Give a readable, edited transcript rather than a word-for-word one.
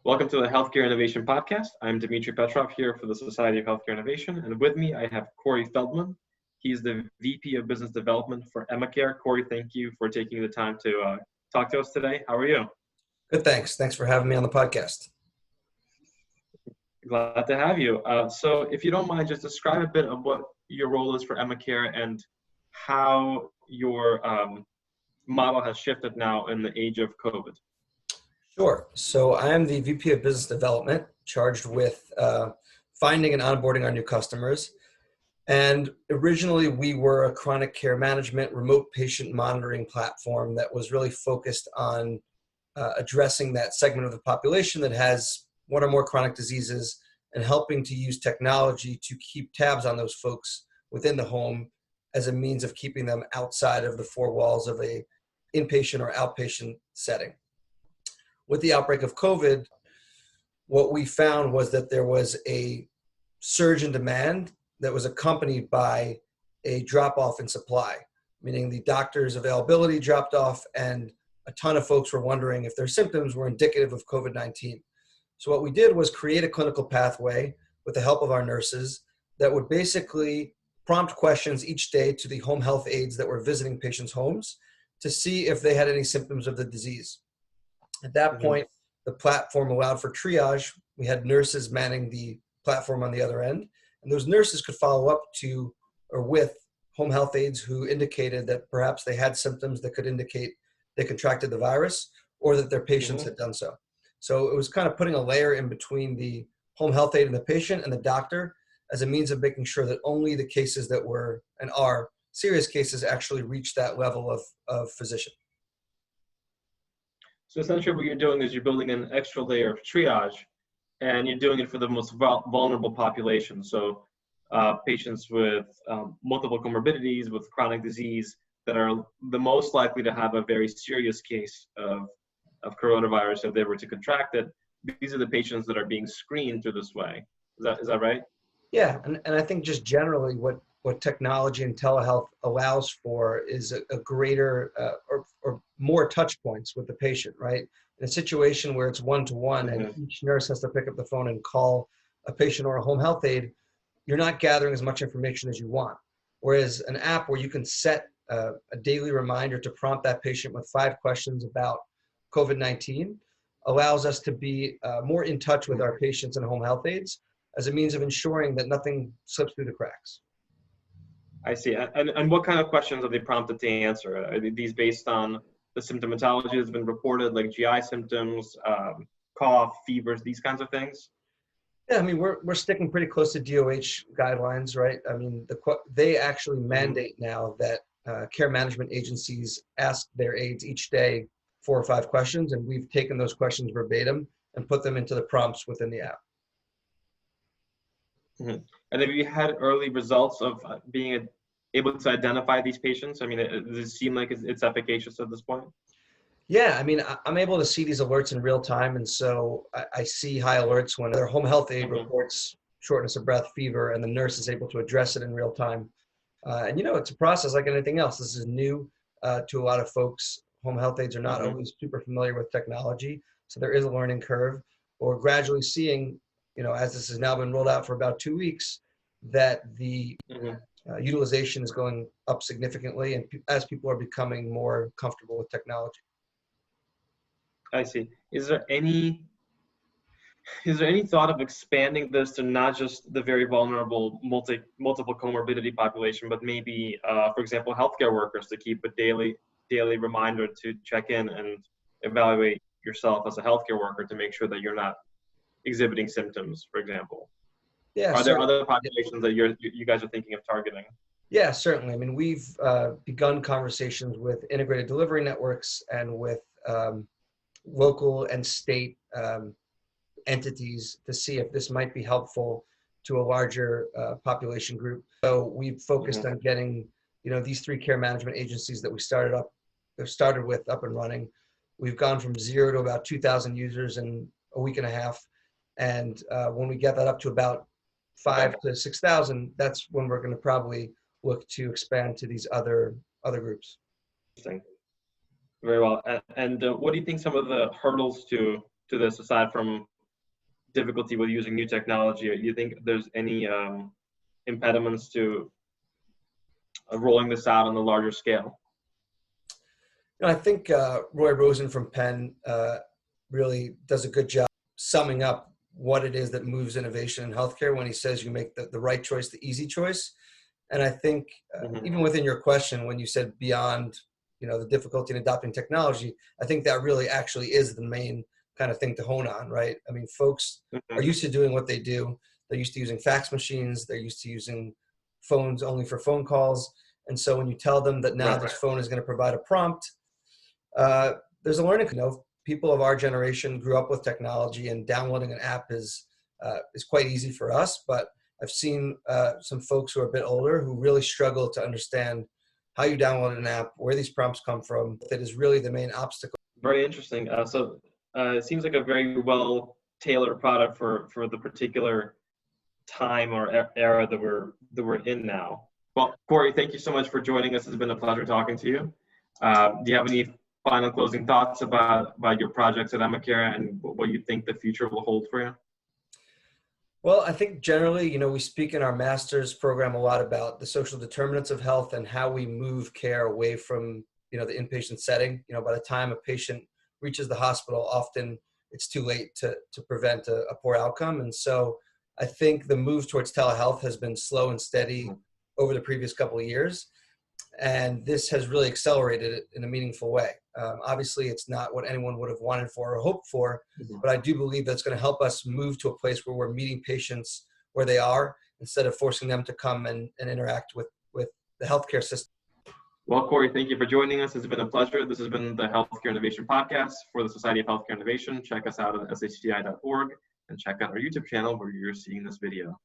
Welcome to the Healthcare Innovation Podcast. I'm Dmitriy Petrov here for the Society of Healthcare Innovation, and with me I have Corey Feldman. He's the VP of Business Development for Emmacare. Corey, thank you for taking the time to talk to us today. How are you? Good, thanks. Thanks for having me on the podcast. Glad to have you. So if you don't mind, just describe a bit of what your role is for Emmacare and how your model has shifted now in the age of COVID. Sure. So I am the VP of Business Development, charged with finding and onboarding our new customers. And originally, we were a chronic care management, remote patient monitoring platform that was really focused on addressing that segment of the population that has one or more chronic diseases and helping to use technology to keep tabs on those folks within the home as a means of keeping them outside of the four walls of a inpatient or outpatient setting. With the outbreak of COVID, what we found was that there was a surge in demand that was accompanied by a drop-off in supply, meaning the doctor's availability dropped off and a ton of folks were wondering if their symptoms were indicative of COVID-19. So what we did was create a clinical pathway with the help of our nurses that would basically prompt questions each day to the home health aides that were visiting patients' homes to see if they had any symptoms of the disease. At that point, the platform allowed for triage. We had nurses manning the platform on the other end, and those nurses could follow up to or with home health aides who indicated that perhaps they had symptoms that could indicate they contracted the virus or that their patients had done so. So it was kind of putting a layer in between the home health aide and the patient and the doctor as a means of making sure that only the cases that were and are serious cases actually reach that level of physician. So essentially what you're doing is you're building an extra layer of triage, and you're doing it for the most vulnerable population. So patients with multiple comorbidities, with chronic disease that are the most likely to have a very serious case of coronavirus if they were to contract it. These are the patients that are being screened through this way. Is that right? Yeah, and I think just generally what technology and telehealth allows for is a greater or more touch points with the patient, right? In a situation where it's one-to-one and each nurse has to pick up the phone and call a patient or a home health aide, you're not gathering as much information as you want. Whereas an app where you can set a daily reminder to prompt that patient with 5 questions about COVID-19 allows us to be more in touch with our patients and home health aides as a means of ensuring that nothing slips through the cracks. I see. And what kind of questions are they prompted to answer? Are these based on the symptomatology that's been reported, like GI symptoms, cough, fevers, these kinds of things? Yeah, I mean, we're sticking pretty close to DOH guidelines, right? I mean, they actually mandate now that care management agencies ask their aides each day 4 or 5 questions, and we've taken those questions verbatim and put them into the prompts within the app. And have you had early results of being able to identify these patients? I mean, does it seem like it's efficacious at this point? Yeah, I mean, I'm able to see these alerts in real time. And so I see high alerts when their home health aide reports shortness of breath, fever, and the nurse is able to address it in real time. And, it's a process like anything else. This is new to a lot of folks. Home health aides are not always super familiar with technology. So there is a learning curve. But we're gradually seeing, as this has now been rolled out for about 2 weeks, that the utilization is going up significantly and as people are becoming more comfortable with technology. I see. Is there any thought of expanding this to not just the very vulnerable multiple comorbidity population, but maybe, for example, healthcare workers to keep a daily reminder to check in and evaluate yourself as a healthcare worker to make sure that you're not exhibiting symptoms, for example? Yeah. Are there other populations that you guys are thinking of targeting? Yeah, certainly. I mean, we've begun conversations with integrated delivery networks and with local and state entities to see if this might be helpful to a larger population group. So we've focused on getting, these 3 care management agencies that we started with up and running. We've gone from 0 to about 2,000 users in a week and a half. And when we get that up to about 5,000 to 6,000, that's when we're going to probably look to expand to these other groups. Interesting. Very well. And what do you think some of the hurdles to this, aside from difficulty with using new technology, do you think there's any impediments to rolling this out on a larger scale? I think Roy Rosen from Penn really does a good job summing up what it is that moves innovation in healthcare when he says you make the right choice, the easy choice. And I think even within your question, when you said beyond, the difficulty in adopting technology, I think that really actually is the main kind of thing to hone on, right? I mean, folks are used to doing what they do. They're used to using fax machines. They're used to using phones only for phone calls. And so when you tell them that now this phone is going to provide a prompt, there's a learning. People of our generation grew up with technology, and downloading an app is quite easy for us. But I've seen some folks who are a bit older who really struggle to understand how you download an app, where these prompts come from. That is really the main obstacle. Very interesting. So it seems like a very well tailored product for the particular time or era that we're in now. Well, Corey, thank you so much for joining us. It's been a pleasure talking to you. Do you have any final closing thoughts about your projects at Emmacare and what you think the future will hold for you? Well, I think generally, we speak in our master's program a lot about the social determinants of health and how we move care away from, the inpatient setting. By the time a patient reaches the hospital, often it's too late to prevent a poor outcome. And so I think the move towards telehealth has been slow and steady over the previous couple of years. And this has really accelerated it in a meaningful way. Obviously, it's not what anyone would have wanted for or hoped for, but I do believe that's going to help us move to a place where we're meeting patients where they are instead of forcing them to come and interact with the healthcare system. Well, Corey, thank you for joining us. It's been a pleasure. This has been the Healthcare Innovation Podcast for the Society of Healthcare Innovation. Check us out at shti.org and check out our YouTube channel where you're seeing this video.